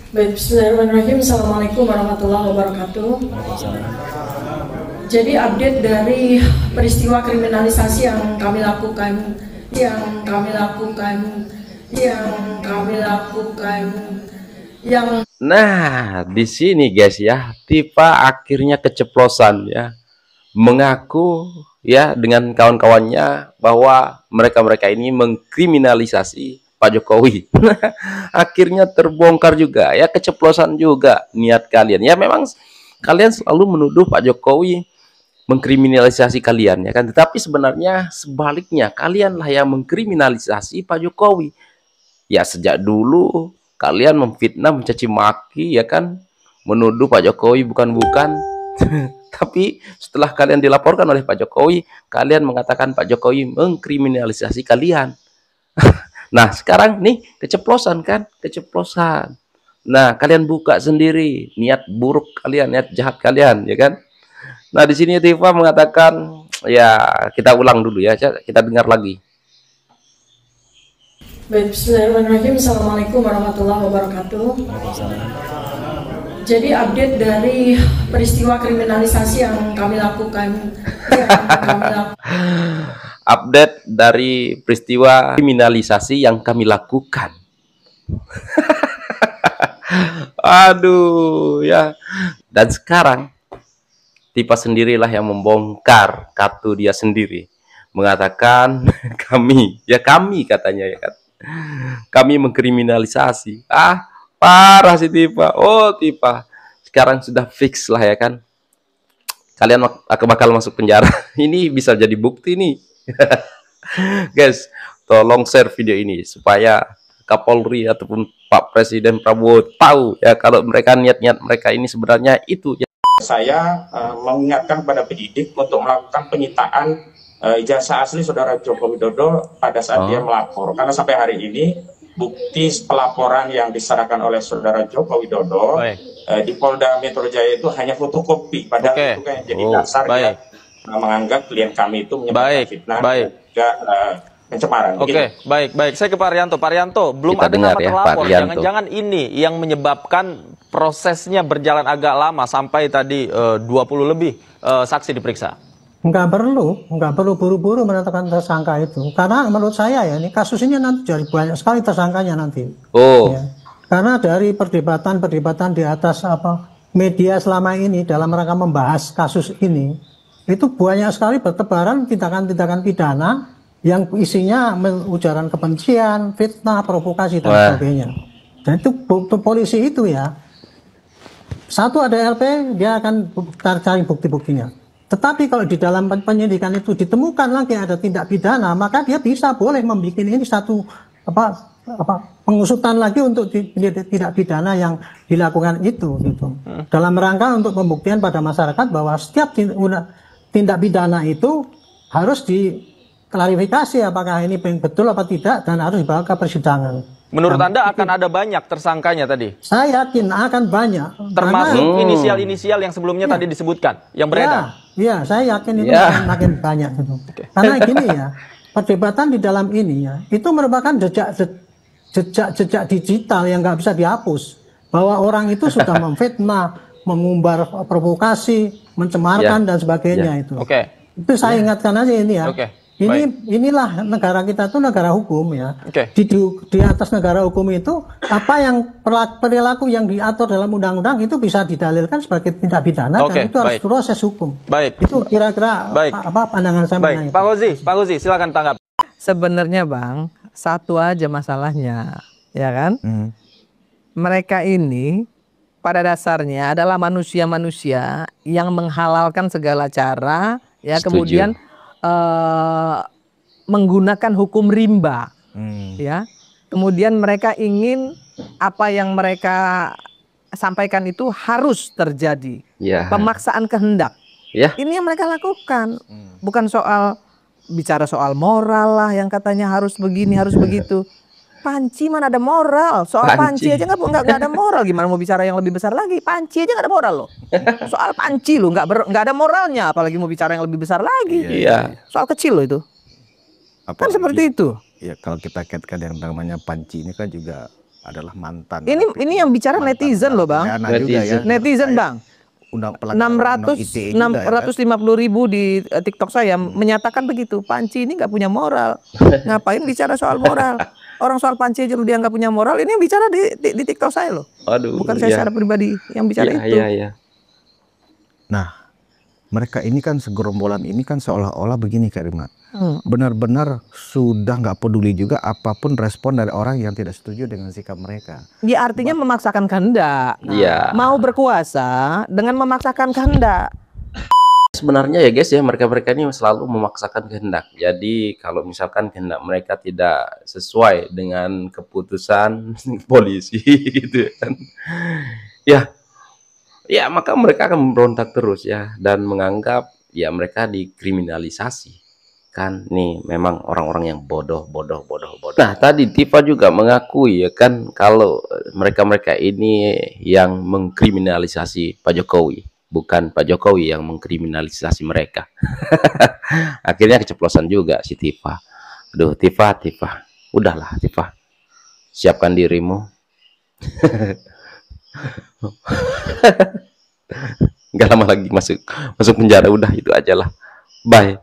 Baik, bismillahirrahmanirrahim. Assalamualaikum warahmatullahi wabarakatuh. Jadi update dari peristiwa kriminalisasi yang kami lakukan, Nah, di sini guys ya, Tifa akhirnya keceplosan ya, mengaku ya dengan kawan-kawannya bahwa mereka-mereka ini mengkriminalisasi Pak Jokowi. Akhirnya terbongkar juga ya, keceplosan juga niat kalian. Ya memang kalian selalu menuduh Pak Jokowi mengkriminalisasi kalian ya kan, tetapi sebenarnya sebaliknya kalianlah yang mengkriminalisasi Pak Jokowi. Ya sejak dulu kalian memfitnah, mencaci maki ya kan, menuduh Pak Jokowi bukan-bukan. Tapi setelah kalian dilaporkan oleh Pak Jokowi, kalian mengatakan Pak Jokowi mengkriminalisasi kalian. Nah sekarang nih keceplosan kan, keceplosan. Nah kalian buka sendiri niat buruk kalian, niat jahat kalian ya kan. Nah di sini Tifa mengatakan, ya kita ulang dulu ya, kita dengar lagi. Baik, bismillahirrahmanirrahim. Assalamualaikum warahmatullahi wabarakatuh. Jadi update dari peristiwa kriminalisasi yang kami lakukan. Update dari peristiwa kriminalisasi yang kami lakukan. Aduh ya. Dan sekarang Tifa sendirilah yang membongkar kartu dia sendiri, mengatakan kami katanya ya kan, kami mengkriminalisasi. Parah sih Tifa. Oh Tifa sekarang sudah fix lah ya kan, kalian bakal masuk penjara. Ini bisa jadi bukti nih. Guys, tolong share video ini supaya Kapolri ataupun Pak Presiden Prabowo tahu ya kalau mereka niat-niat mereka ini sebenarnya itu ya. Saya mengingatkan kepada penyidik untuk melakukan penyitaan ijazah asli saudara Joko Widodo pada saat dia melapor, karena sampai hari ini bukti pelaporan yang diserahkan oleh saudara Joko Widodo di Polda Metro Jaya itu hanya fotokopi, padahal itu kan jadi dasar ya menganggap klien kami itu menyebarkan fitnah dan juga pencemaran. Baik. Saya ke Pak Rianto. Pak Rianto, belum Kita ada dengar nama ya, terlapor. Jangan-jangan ini yang menyebabkan prosesnya berjalan agak lama sampai tadi 20 lebih saksi diperiksa. Nggak perlu buru-buru menetapkan tersangka itu. Karena menurut saya ya, ini kasus ini nanti jadi banyak sekali tersangkanya nanti. Ya. Karena dari perdebatan di atas media selama ini dalam rangka membahas kasus ini, itu banyak sekali bertebaran tindakan-tindakan pidana yang isinya ujaran kebencian, fitnah, provokasi dan sebagainya. Dan itu polisi itu ya, satu ada LP, dia akan cari bukti-buktinya. Tetapi kalau di dalam penyidikan itu ditemukan lagi ada tindak pidana, maka dia boleh membuat ini satu pengusutan lagi untuk tindak pidana yang dilakukan itu gitu. Dalam rangka untuk pembuktian pada masyarakat bahwa setiap tindak pidana itu harus diklarifikasi apakah ini betul apa tidak dan harus dibawa ke persidangan. Menurut Anda akan ada banyak tersangkanya tadi? Saya yakin akan banyak. Termasuk inisial-inisial yang sebelumnya tadi disebutkan, yang beredar? Iya, saya yakin itu akan makin banyak. Gitu. Karena gini ya, perdebatan di dalam ini ya, itu merupakan jejak digital yang nggak bisa dihapus. Bahwa orang itu sudah memfitnah, mengumbar provokasi, mencemarkan dan sebagainya itu. Itu saya ingatkan aja ini ya. Inilah negara kita itu negara hukum ya. Di atas negara hukum itu apa yang perilaku yang diatur dalam undang-undang itu bisa didalilkan sebagai tindak pidana dan itu harus proses hukum. Itu kira-kira apa pandangan saya mengenai itu. Pak Gozi, silakan tanggap. Sebenarnya Bang, satu aja masalahnya, ya kan? Mereka ini pada dasarnya adalah manusia-manusia yang menghalalkan segala cara, ya. Kemudian menggunakan hukum rimba, ya. Kemudian mereka ingin apa yang mereka sampaikan itu harus terjadi, pemaksaan kehendak. Ini yang mereka lakukan, bukan bicara soal moral lah yang katanya harus begini harus begitu. Panci mana ada moral? Soal panci aja nggak ada moral. Gimana mau bicara yang lebih besar lagi? Panci aja nggak ada moral loh. Soal panci loh nggak ada moralnya. Apalagi mau bicara yang lebih besar lagi. Soal kecil loh itu. Kan seperti itu. Ya kalau kita kaitkan yang namanya panci ini kan juga adalah mantan. Ini yang bicara netizen loh Bang. Netizen Bang. 650.000 di TikTok saya menyatakan begitu. Panci ini nggak punya moral. Ngapain bicara soal moral? Orang soal Panci aja dia nggak punya moral. Ini yang bicara di TikTok saya loh. Aduh, bukan saya secara pribadi yang bicara itu. Nah, mereka ini kan segerombolan ini kan seolah-olah begini Kak Rima. Benar-benar sudah nggak peduli juga apapun respon dari orang yang tidak setuju dengan sikap mereka. Ya artinya memaksakan kehendak. Mau berkuasa dengan memaksakan kehendak. Sebenarnya ya guys ya, mereka-mereka ini selalu memaksakan kehendak. Jadi kalau misalkan kehendak mereka tidak sesuai dengan keputusan polisi gitu kan. Ya maka mereka akan memberontak terus ya, dan menganggap ya mereka dikriminalisasi. Kan nih memang orang-orang yang bodoh. Nah tadi Tifa juga mengakui ya kan, kalau mereka-mereka ini yang mengkriminalisasi Pak Jokowi, bukan Pak Jokowi yang mengkriminalisasi mereka. Akhirnya keceplosan juga si Tifa. Aduh Tifa, udahlah Tifa, siapkan dirimu. Nggak lama lagi masuk penjara, udah itu aja lah. Bye.